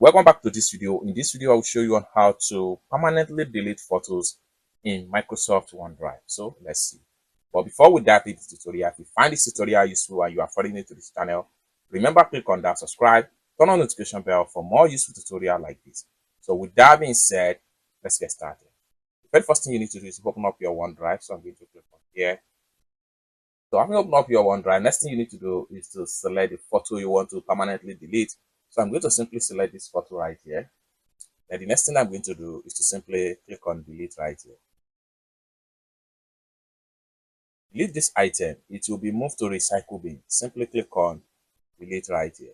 Welcome back to this video. In this video, I will show you on how to permanently delete photos in Microsoft OneDrive. So let's see. But before we dive into the tutorial, if you find this tutorial useful and you are following it to this channel, remember click on that subscribe, turn on notification bell for more useful tutorial like this. So with that being said, let's get started. The very first thing you need to do is open up your OneDrive. So I'm going to click on here. So having opened up your OneDrive, next thing you need to do is to select the photo you want to permanently delete. So I'm going to simply select this photo right here. Then the next thing I'm going to do is to simply click on delete right here. Delete this item, it will be moved to recycle bin. Simply click on delete right here.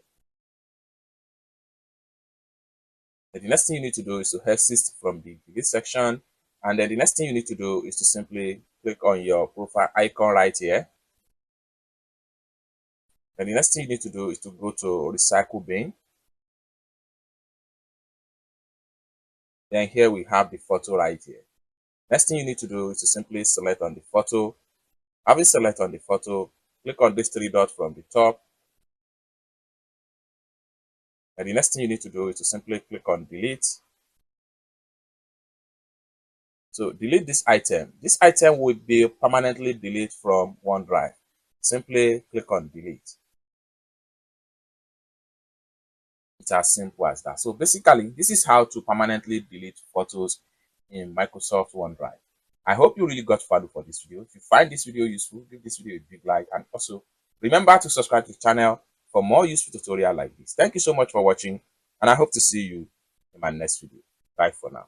Then the next thing you need to do is to exit from the delete section. And then the next thing you need to do is to simply click on your profile icon right here. Then the next thing you need to do is to go to recycle bin. Then here we have the photo right here. Next thing you need to do is to simply select on the photo. Having selected on the photo, click on this three dots from the top. And the next thing you need to do is to simply click on delete. So delete this item. This item will be permanently deleted from OneDrive. Simply click on delete. It's as simple as that. So basically, this is how to permanently delete photos in Microsoft OneDrive. I hope you really got value for this video. If you find this video useful, give this video a big like, and also remember to subscribe to the channel for more useful tutorial like this. Thank you so much for watching, and I hope to see you in my next video. Bye for now.